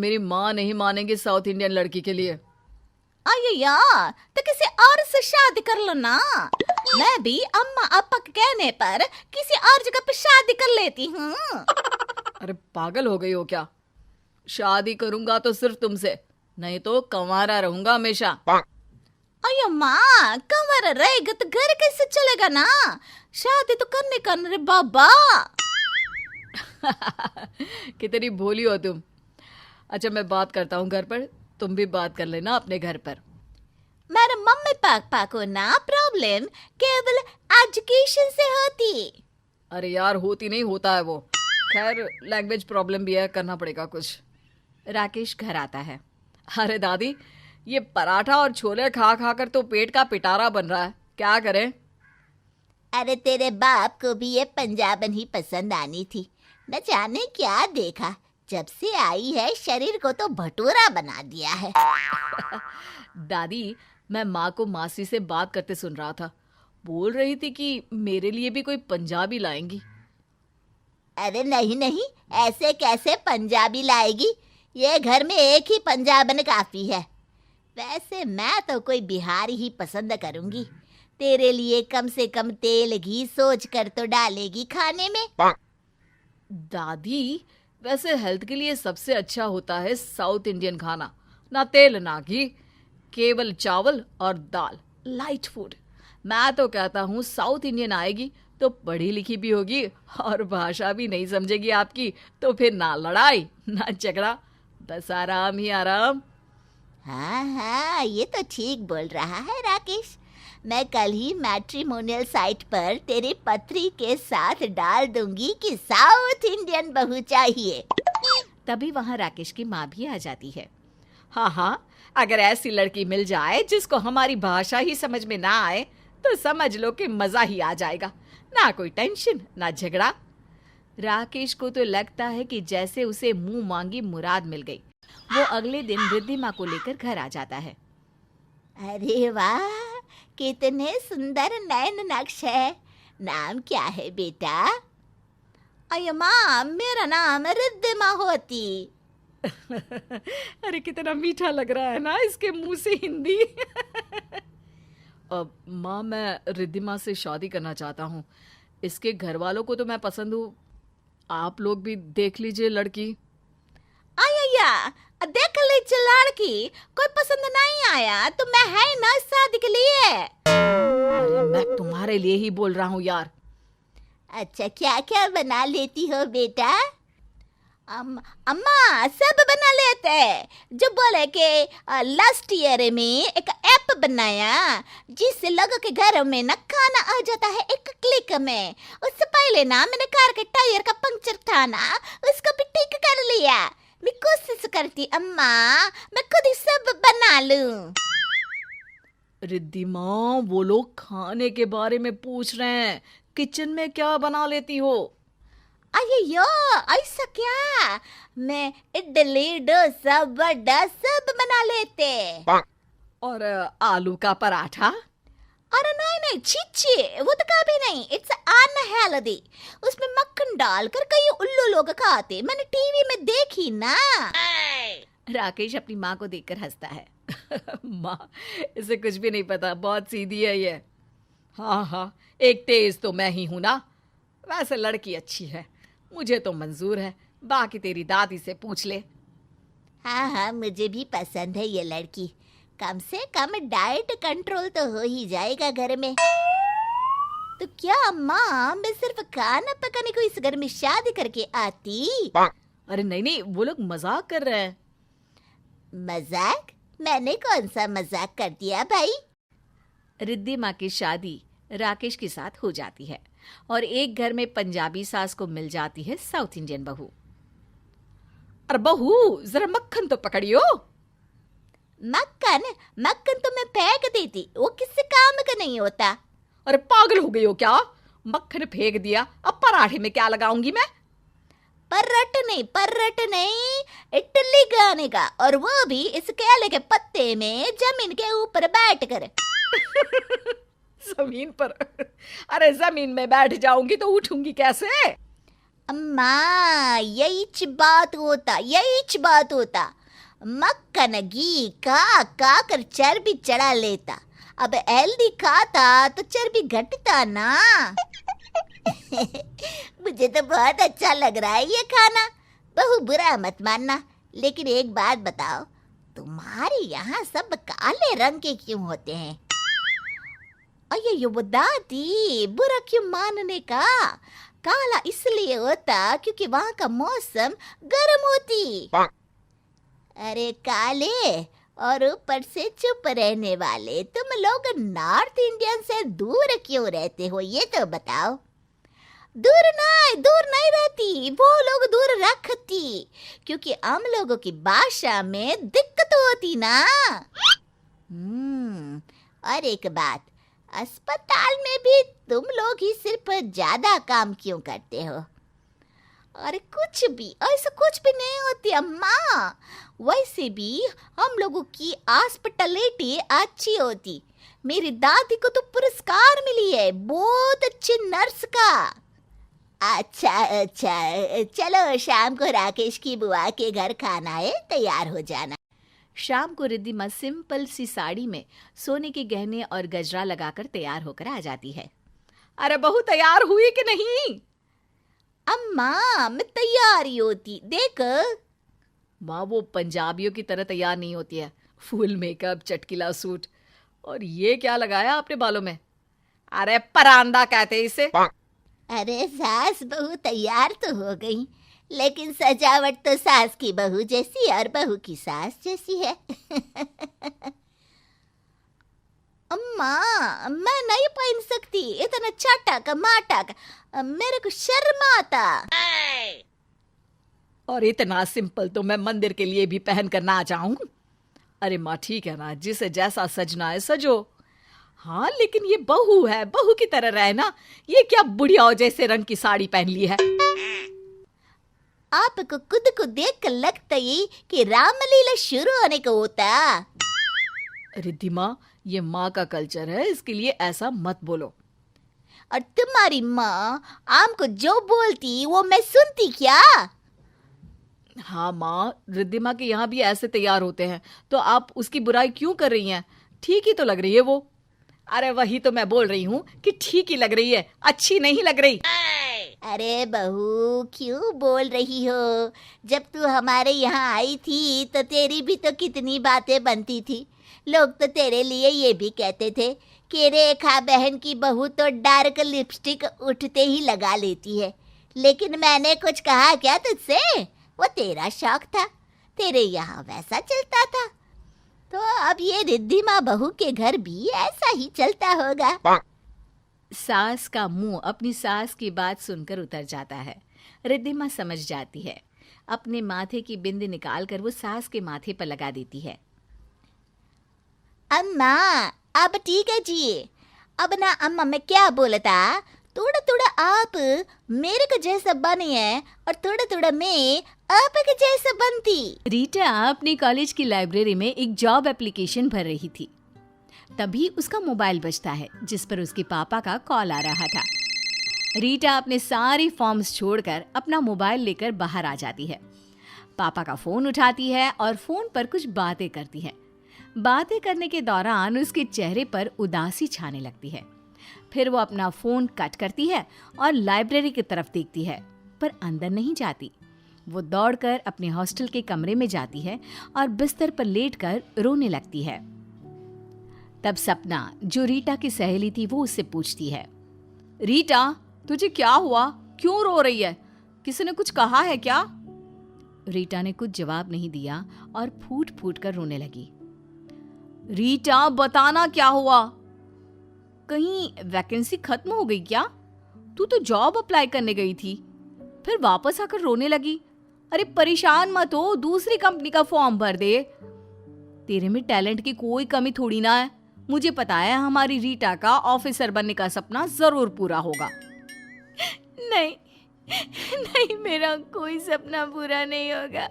मेरी माँ नहीं मानेंगी साउथ इंडियन लड़की के लिए। अय्या, तो किसी और से शादी कर लो ना। मैं भी अम्मा अपा के कहने पर किसी और जगह पे शादी कर लेती हूँ। अरे पागल हो गई हो क्या? शादी करूंगा तो सिर्फ तुमसे, नहीं तो कंवारा रहूंगा हमेशा। अयो माँ, कंवारा रहेगा तो घर कैसे चलेगा ना। शादी तो करने का रे बाबा। कितनी भोली हो तुम। अच्छा मैं बात करता हूँ घर पर, तुम भी बात कर लेना अपने घर पर। मेरे मम्मी पापा को ना प्रॉब्लम केवल एजुकेशन से होती। अरे यार होती नहीं, होता है वो। खैर लैंग्वेज प्रॉब्लम भी है, करना पड़ेगा कुछ। राकेश घर आता है। अरे दादी, ये पराठा और छोले खा खा कर तो पेट का पिटारा बन रहा है, क्या करें? अरे तेरे बाप को भी ये पंजाबन ही पसंद आनी थी, न जाने क्या देखा, जब से आई है शरीर को तो भटूरा बना दिया है। दादी, मैं माँ को मासी से बात करते सुन रहा था, बोल रही थी कि मेरे लिए भी कोई पंजाबी लाएंगी। अरे नहीं नहीं, ऐसे कैसे पंजाबी लाएगी, ये घर में एक ही पंजाबन काफी है। वैसे मैं तो कोई बिहारी ही पसंद करूंगी, तेरे लिए कम से कम तेल घी सोच कर तो डालेगी खाने में। दादी, वैसे हेल्थ के लिए सबसे अच्छा होता है साउथ इंडियन खाना, ना तेल ना घी, केवल चावल और दाल, लाइट फूड। मैं तो कहता हूँ साउथ इंडियन आएगी तो पढ़ी लिखी भी होगी और भाषा भी नहीं समझेगी आपकी, तो फिर ना लड़ाई ना झगड़ा, बस आराम ही आराम। हाँ हाँ, ये तो ठीक बोल रहा है राकेश। मैं कल ही मैट्रिमोनियल साइट पर तेरी पत्री के साथ डाल दूंगी कि साउथ इंडियन बहू चाहिए। तभी वहाँ राकेश की माँ भी आ जाती है। हाँ हाँ, अगर ऐसी लड़की मिल जाए जिसको हमारी भाषा ही समझ में ना आए तो समझ लो कि मजा ही आ जाएगा, ना कोई टेंशन ना झगड़ा। राकेश को तो लगता है कि जैसे उसे मुंह मांगी मुराद मिल गई। वो अगले दिन रिद्धिमा को लेकर घर आ जाता है। अरे वाह, कितने सुंदर नयन नक्श है। नाम क्या है बेटा? अये माँ, मेरा नाम रिद्धिमा होती। अरे कितना मीठा लग रहा है ना इसके मुंह से हिंदी। अब माँ, मैं रिद्धिमा से शादी करना चाहता हूँ। इसके घर वालों को तो मैं पसंद हूँ, आप लोग भी देख लीजिए लड़की। अय्या, देख लीजिए लड़की, कोई पसंद नहीं आया तो मैं है ना शादी के लिए। अरे मैं तुम्हारे लिए ही बोल रहा हूँ यार। अच्छा, क्या क्या बना लेती हो बेटा? अम्मा सब बना लेते हैं। जो बोले कि लास्ट ईयर में एक ऐप बनाया जिससे लोगों के घरों में ना खाना आ जाता है एक क्लिक में। उससे पहले ना मैंने कार के टायर का पंक्चर था ना, उसको भी ठीक कर लिया। मैं कोशिश करती अम्मा, मैं खुद ही सब बना लूं। रिद्धिमा, वो लोग खाने के बारे में पूछ रहे हैं, किचन में क्या बना लेती हो? अय्यो, ऐसा क्या? मैं इडली डोसा वड़ा सब बना लेते। और आलू का पराठा? अरे नहीं नहीं, छी, वो तो कभी नहीं। It's unhealthy. उसमें मक्खन डालकर कई उल्लू लोग खाते, मैंने टीवी में देखी ना। राकेश अपनी माँ को देखकर हंसता है। माँ, इसे कुछ भी नहीं पता, बहुत सीधी है ये। हाँ हाँ, एक तेज तो मैं ही हूं ना। वैसे लड़की अच्छी है, मुझे तो मंजूर है, बाकी तेरी दादी से पूछ ले। हाँ हाँ, मुझे भी पसंद है ये लड़की। कम से कम डाइट कंट्रोल तो हो ही जाएगा घर में। तो क्या अम्मा, मैं सिर्फ खाना पकाने को इस घर में शादी करके आती? अरे नहीं नहीं, वो लोग मजाक कर रहे हैं। मजाक? मैंने कौन सा मजाक कर दिया भाई? रिद्धिमा की शादी राकेश के साथ हो जाती है और एक घर में पंजाबी सास को मिल जाती है साउथ इंडियन बहू। अरे बहू, जरा मक्खन तो पकड़ियो। मक्खन? मक्खन तो मैं फेंक देती, वो किसी काम का नहीं होता। अरे पागल हो गई हो क्या? मक्खन फेंक दिया, अब पराठे में क्या लगाऊंगी मैं? पर्रट नहीं, इडली खाने का, और वो भी इस केले के पत्ते में जमीन के ऊपर बैठ कर। जमीन पर? अरे जमीन में बैठ जाऊंगी तो उठूंगी कैसे? अम्मा यहीच बात होता मक्खन घी का कर चर्बी चढ़ा लेता। अब हेल्दी खाता तो चर्बी घटता ना। मुझे तो बहुत अच्छा लग रहा है ये खाना। बहू बुरा मत मानना, लेकिन एक बात बताओ, तुम्हारे यहाँ सब काले रंग के क्यों होते हैं? अये यो दादी, बुरा क्यों मानने का? काला इसलिए होता क्योंकि वहाँ का मौसम गर्म होती। अरे काले और ऊपर से चुप रहने वाले, तुम लोग नॉर्थ इंडियन से दूर क्यों रहते हो ये तो बताओ। दूर नहीं रहती, वो लोग दूर रखती, क्योंकि हम लोगों की भाषा में दिक्कत होती ना। और एक बात, अस्पताल में भी तुम लोग ही सिर्फ ज्यादा काम क्यों करते हो? अरे ऐसा कुछ भी नहीं होती अम्मा। वैसे भी हम लोगों की हॉस्पिटैलिटी अच्छी होती। मेरी दादी को तो पुरस्कार मिली है बहुत अच्छी नर्स का। अच्छा, चलो शाम को राकेश की बुआ के घर खाना है, तैयार हो जाना। शाम को रिद्धिमा सिंपल सी साड़ी में सोने के गहने और गजरा लगाकर तैयार होकर आ जाती है। अरे बहू तैयार हुई कि नहीं? अम्मा मैं तैयार ही होती, देख। माँ वो पंजाबियों की तरह तैयार नहीं होती है, फुल मेकअप, चटकीला सूट, और ये क्या लगाया आपने बालों में? अरे परांदा कहते इसे। अरे सास बहू तैयार तो हो गई, लेकिन सजावट तो सास की बहू जैसी और बहू की सास जैसी है। अम्मा मैं नहीं पहन सकती इतना चाटा का माटा का, मेरे को शर्म आता। और इतना सिंपल तो मैं मंदिर के लिए भी पहन कर ना जाऊं। अरे माँ ठीक है ना, जिसे जैसा सजना है सजो। हाँ लेकिन ये बहू है, बहू की तरह रहे ना। ये क्या बुढ़िया जैसे रंग की साड़ी पहन ली है? आपको खुद को देख कर लगता ही कि रामलीला शुरू होने को होता। रिद्धिमा ये माँ का कल्चर है, इसके लिए ऐसा मत बोलो। और तुम्हारी माँ हमको जो बोलती वो मैं सुनती क्या? हाँ माँ, रिद्धिमा के यहाँ भी ऐसे तैयार होते हैं, तो आप उसकी बुराई क्यों कर रही हैं? ठीक ही तो लग रही है वो। अरे वही तो मैं बोल रही हूँ कि ठीक ही लग रही है, अच्छी नहीं लग रही। अरे बहू क्यों बोल रही हो? जब तू हमारे यहाँ आई थी तो तेरी भी तो कितनी बातें बनती थी। लोग तो तेरे लिए ये भी कहते थे कि रेखा बहन की बहू तो डार्क लिपस्टिक उठते ही लगा लेती है। लेकिन मैंने कुछ कहा क्या तुझसे? वो तेरा शौक था, तेरे यहाँ वैसा चलता था। तो अब ये रिद्धिमा बहू के घर भी ऐसा ही चलता होगा। सास का मुंह अपनी सास की बात सुनकर उतर जाता है। रिद्धिमा समझ जाती है। अपने माथे की बिंदी निकालकर वो सास के माथे पर लगा देती है। अम्मा अब ठीक है जी। अब ना अम्मा मैं क्या बोलता, थोड़ा थोड़ा आप मेरे को जैसा बनी है और थोड़ा थोड़ा मैं आपके जैसा बनती। रीटा अपने कॉलेज की लाइब्रेरी में एक जॉब एप्लीकेशन भर रही थी। तभी उसका मोबाइल बजता है, जिस पर उसके पापा का कॉल आ रहा था। रीटा अपने सारे फॉर्म्स छोड़कर अपना मोबाइल लेकर बाहर आ जाती है। पापा का फोन उठाती है और फोन पर कुछ बातें करती है। बातें करने के दौरान उसके चेहरे पर उदासी छाने लगती है। फिर वो अपना फोन कट करती है और लाइब्रेरी की तरफ देखती है, पर अंदर नहीं जाती। वो दौड़कर अपने हॉस्टल के कमरे में जाती है और बिस्तर पर लेटकर रोने लगती है। तब सपना, जो रीटा की सहेली थी, वो उससे पूछती है, रीटा तुझे क्या हुआ, क्यों रो रही है? किसी ने कुछ कहा है क्या? रीटा ने कुछ जवाब नहीं दिया और फूट फूट कर रोने लगी। रीटा बताना क्या हुआ? कहीं वैकेंसी खत्म हो गई क्या? तू तो जॉब अप्लाई करने गई थी, फिर वापस आकर रोने लगी। अरे परेशान मत हो, दूसरी कंपनी का फॉर्म भर दे। तेरे में टैलेंट की कोई कमी थोड़ी ना है। मुझे पता है हमारी रीटा का ऑफिसर बनने का सपना जरूर पूरा होगा। नहीं नहीं, मेरा कोई सपना पूरा नहीं होगा।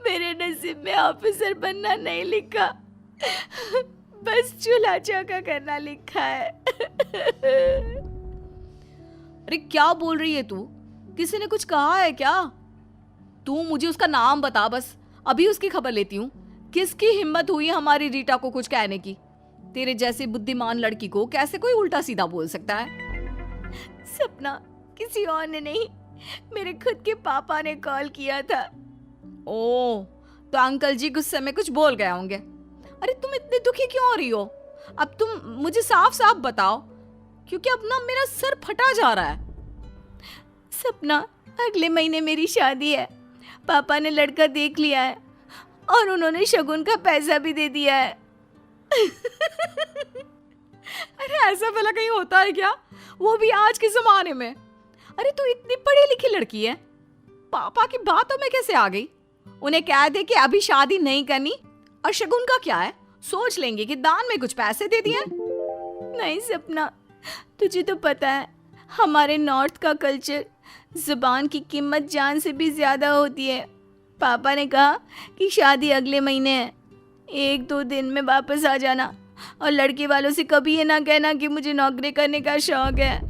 मेरे नसीब में ऑफिसर बनना नहीं लिखा, बस चूल्हा चौका करना लिखा है। अरे क्या बोल रही है तू? किसी ने कुछ कहा है क्या? तू मुझे उसका नाम बता, बस अभी उसकी खबर लेती हूँ। किसकी हिम्मत हुई है हमारी रीटा को कुछ कहने की? तेरे जैसी बुद्धिमान लड़की को कैसे कोई उल्टा सीधा बोल सकता है? सपना, किसी और ने नहीं, मेरे खुद के पापा ने कॉल किया था। ओ, तो अंकल जी गुस्से में कुछ बोल गए होंगे। अरे तुम इतनी दुखी क्यों हो रही हो? अब तुम मुझे साफ साफ बताओ, क्योंकि अब ना मेरा सर फटा जा रहा है। सपना, अगले महीने मेरी शादी है। पापा ने लड़का देख लिया है और उन्होंने शगुन का पैसा भी दे दिया है। अरे ऐसा भला कहीं होता है क्या? वो भी आज के जमाने में। अरे तू इतनी पढ़ी लिखी लड़की है, पापा की बातों में कैसे आ गई? उन्हें कह दे कि अभी शादी नहीं करनी, और शगुन का क्या है, सोच लेंगे कि दान में कुछ पैसे दे दिए। नहीं सपना, तुझे तो पता है हमारे नॉर्थ का कल्चर, जुबान की कीमत जान से भी ज्यादा होती है। पापा ने कहा कि शादी अगले महीने है, 1-2 दिन में वापस आ जाना, और लड़के वालों से कभी ये ना कहना कि मुझे नौकरी करने का शौक है।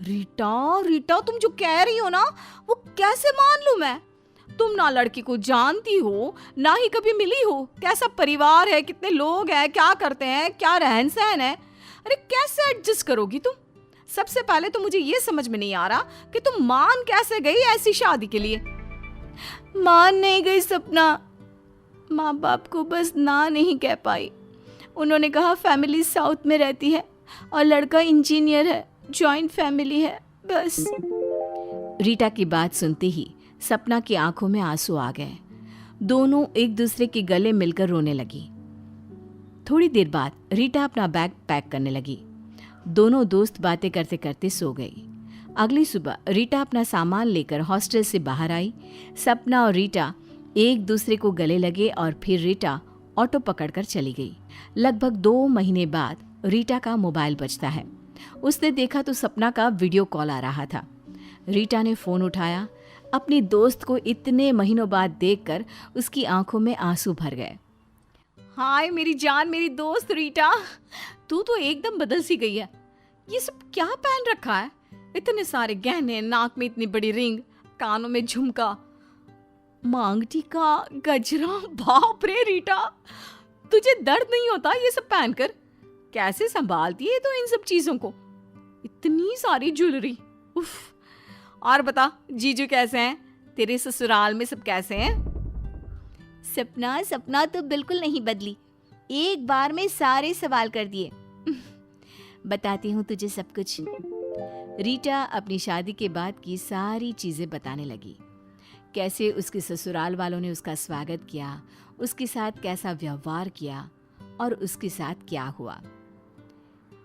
रीटा, तुम जो कह रही हो ना, वो कैसे मान लूं मैं? तुम ना लड़की को जानती हो, ना ही कभी मिली हो। कैसा परिवार है, कितने लोग हैं, क्या करते हैं, क्या रहन सहन है। अरे कैसे एडजस्ट करोगी तुम? सबसे पहले तो मुझे ये समझ में नहीं आ रहा कि तुम मान कैसे गई ऐसी शादी के लिए। मान नहीं गई सपना, माँ बाप को बस ना नहीं कह पाई। उन्होंने कहा फैमिली साउथ में रहती है और लड़का इंजीनियर है, जॉइंट फैमिली है, बस। रीटा की बात सुनते ही सपना की आंखों में आंसू आ गए। दोनों एक दूसरे के गले मिलकर रोने लगी। थोड़ी देर बाद रीटा अपना बैग पैक करने लगी। दोनों दोस्त बातें करते करते सो गई। अगली सुबह रीटा अपना सामान लेकर हॉस्टल से बाहर आई। सपना और रीटा एक दूसरे को गले लगे और फिर रीटा ऑटो पकड़कर चली गई। लगभग 2 महीने बाद रीटा का मोबाइल बजता है। उसने देखा तो सपना का वीडियो कॉल आ रहा था। रीटा ने फोन उठाया। अपनी दोस्त को इतने महीनों बाद देखकर उसकी आंखों में आंसू भर गए। हाय मेरी जान, मेरी दोस्त रीटा, तू तो एकदम बदल सी गई है। ये सब क्या पहन रखा है? इतने सारे गहने, नाक में इतनी बड़ी रिंग, कानों में झुमका, मांग टीका, गजरा। बाप रे रीटा, तुझे दर्द नहीं होता ये सब पहनकर? कैसे संभालती है तो इन सब चीजों को? इतनी सारी ज्वेलरी, उफ। और बता, जीजू कैसे हैं? तेरे ससुराल में सब कैसे हैं? सपना तो बिल्कुल नहीं बदली, एक बार में सारे सवाल कर दिए। बताती हूँ तुझे सब कुछ। रीटा अपनी शादी के बाद की सारी चीजें बताने लगी। कैसे उसके ससुराल वालों ने उसका स्वागत किया, उसके साथ कैसा व्यवहार किया और उसके साथ क्या हुआ।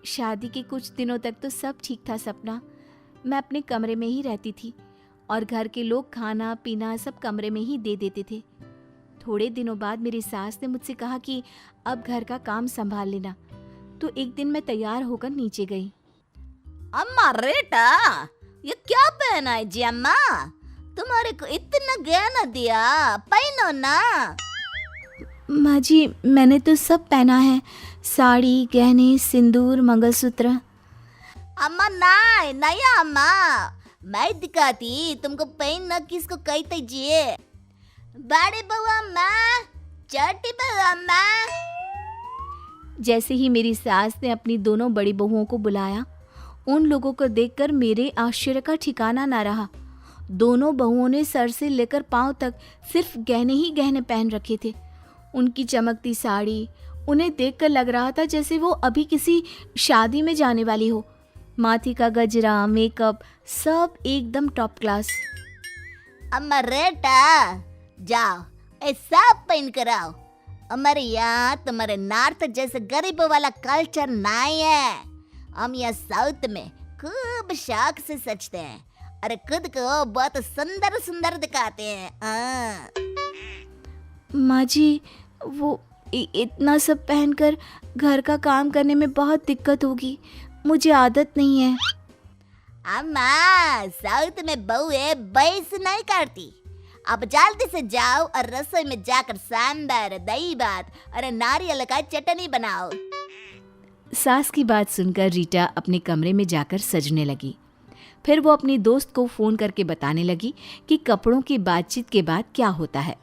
शादी के कुछ दिनों तक तो सब ठीक था सपना। मैं अपने कमरे में ही रहती थी और घर के लोग खाना पीना सब कमरे में ही दे देते थे। थोड़े दिनों बाद मेरी सास ने मुझसे कहा कि अब घर का काम संभाल लेना, तो एक दिन मैं तैयार होकर नीचे गई। अम्मा रीटा, ये क्या पहना है जी अम्मा? तुम्हारे को इतना गहना दिया, पहनो ना। माँ जी, मैंने तो सब पहना है, साड़ी, गहने, सिंदूर, मंगलसूत्र। अम्मा नहीं अम्मा, मैं दिखाती तुमको पहनना किसको कहते जी। बड़े बहू अम्मा, छोटी बहू अम्मा। जैसे ही मेरी सास ने अपनी दोनों बड़ी बहुओं को बुलाया, उन लोगों को देखकर मेरे आश्चर्य का ठिकाना ना रहा। दोनों बहुओं ने सर से लेकर पांव तक सिर्फ गहने ही गहने पहन रखे थे। उनकी चमकती साड़ी, उन्हें देखकर लग रहा था जैसे वो अभी किसी शादी में जाने वाली हो। माथे का गजरा, मेकअप, सब एकदम टॉप क्लास। अम्मा रीटा, जाओ ये सब पहन कर आओ। हमारे यहाँ तुम्हारे नॉर्थ जैसे गरीबों वाला कल्चर नहीं है। हम यहाँ साउथ में खूब शौक से सजते हैं और खुद को बहुत सुंदर सुंदर दिखाते हैं। माँ जी, वो इतना सब पहनकर घर का काम करने में बहुत दिक्कत होगी, मुझे आदत नहीं है। अम्मा, साउथ में बहुएं बहस नहीं करती। अब जल्दी से जाओ और रसोई में जाकर सांभर, दही भात और नारियल का चटनी बनाओ। सास की बात सुनकर रीटा अपने कमरे में जाकर सजने लगी। फिर वो अपनी दोस्त को फ़ोन करके बताने लगी कि कपड़ों की बातचीत के बाद क्या होता है।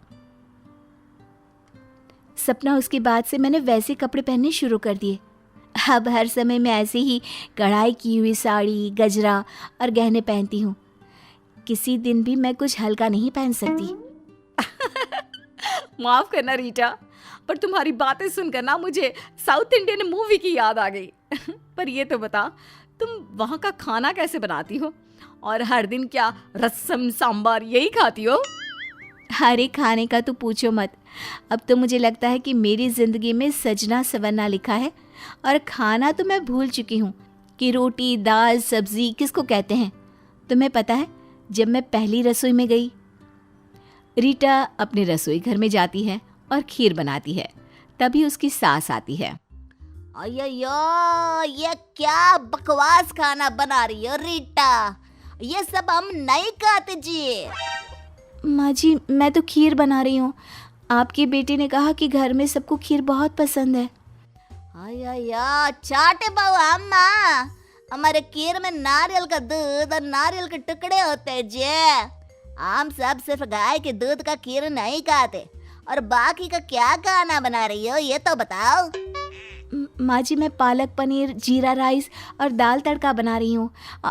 सपना, उसके बाद से मैंने वैसे कपड़े पहनने शुरू कर दिए। अब हर समय मैं ऐसे ही कढ़ाई की हुई साड़ी, गजरा और गहने पहनती हूँ। किसी दिन भी मैं कुछ हल्का नहीं पहन सकती। माफ करना रीटा, पर तुम्हारी बातें सुनकर ना मुझे साउथ इंडियन मूवी की याद आ गई। पर ये तो बता, तुम वहाँ का खाना कैसे बनाती हो? और हर दिन क्या रसम सांबार यही खाती हो? अरे खाने का तो पूछो मत। अब तो मुझे लगता है कि मेरी ज़िंदगी में सजना सवरना लिखा है, और खाना तो मैं भूल चुकी हूँ कि रोटी, दाल, सब्जी किसको कहते हैं। तुम्हें पता है, जब मैं पहली रसोई में गई, रीटा अपने रसोई घर में जाती है और खीर बनाती है। तभी उसकी सास आती है। अयो, ये क्या बकवास खाना बना रही हो रीटा? ये सब हम नहीं खाते जी। माँ जी, मैं तो खीर बना रही हूँ। आपके बेटे ने कहा कि घर में सबको खीर बहुत पसंद है। अयो, चाटे बाबू अम्मा, हमारे खीर में नारियल का दूध और नारियल के टुकड़े होते हैं जी। हम सब सिर्फ गाय के दूध का खीर नहीं खाते। और बाकी का क्या खाना बना रही हो ये तो बताओ। माँ जी, मैं पालक पनीर, जीरा राइस और दाल तड़का बना रही हूँ।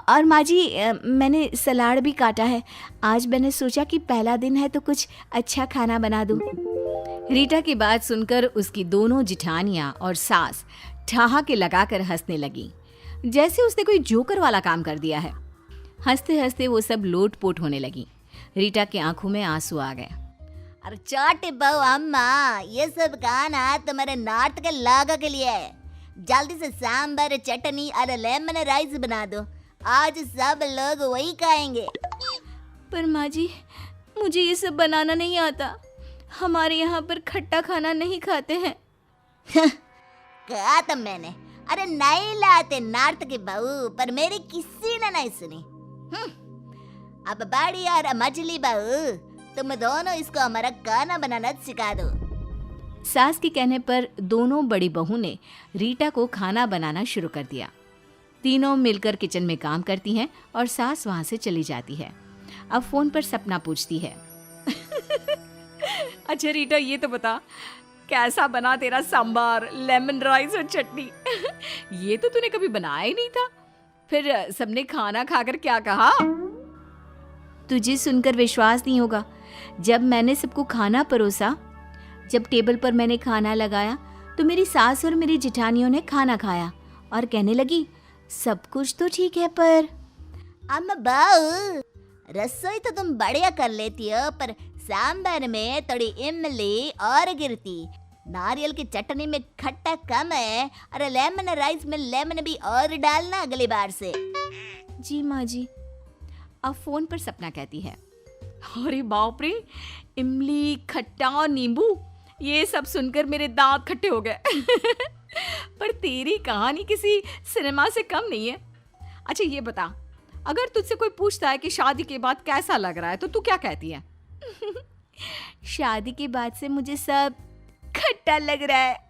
और माँ जी, मैंने सलाद भी काटा है। आज मैंने सोचा कि पहला दिन है तो कुछ अच्छा खाना बना दूँ। रीटा की बात सुनकर उसकी दोनों जिठानियाँ और सास ठहाके लगाकर हंसने लगी, जैसे उसने कोई जोकर वाला काम कर दिया है। हंसते हंसते वो सब लोटपोट होने लगी। रीटा की आंखों में आंसू आ गए। अरे चाटे बाबू अम्मा, ये सब खाना तुम्हारे नॉर्थ के लोगों के लिए है। जल्दी से सांभर, चटनी और लेमन राइस बना दो। आज सब लोग वही खाएंगे। पर माँ जी, मुझे ये सब बनाना नहीं आता। हमारे यहाँ पर खट्टा खाना नहीं खाते हैं। कहा था मैंने, अरे नहीं लाते नॉर्थ के बहू, पर मेरी किसी ने नहीं सुनी। अब बड़ी और मछली बहू, तुम दोनों इसको हमारा खाना बनाना सिखा दो। सास के कहने पर दोनों बड़ी बहू ने रीटा को खाना बनाना शुरू कर दिया। तीनों मिलकर किचन में काम करती हैं और सास वहाँ से चली जाती है। अब फोन पर सपना पूछती है। अच्छा रीटा, ये तो बता, कैसा बना तेरा सांबार, लेमन राइस और चटनी? ये तो तूने कभी बनाया ही नहीं था। फिर सबने खाना खाकर क्या कहा? तुझे सुनकर विश्वास नहीं होगा। जब मैंने सबको खाना परोसा, जब टेबल पर मैंने खाना लगाया, तो मेरी सास और मेरी जिठानियों ने खाना खाया और कहने लगी, सब कुछ तो ठीक है, पर अम्मा बहू, रसोई तो तुम बढ़िया कर लेती हो, पर सांभर में थोड़ी इमली और गिरती, नारियल की चटनी में खट्टा कम है, और लेमन राइस में लेमन भी और डालना अगली बार से। जी माँ जी। अब फोन पर सपना कहती है, अरे बाप रे, इमली, खट्टा और नींबू, ये सब सुनकर मेरे दांत खट्टे हो गए। पर तेरी कहानी किसी सिनेमा से कम नहीं है। अच्छा ये बता, अगर तुझसे कोई पूछता है कि शादी के बाद कैसा लग रहा है, तो तू क्या कहती है? शादी के बाद से मुझे सब खट्टा लग रहा है।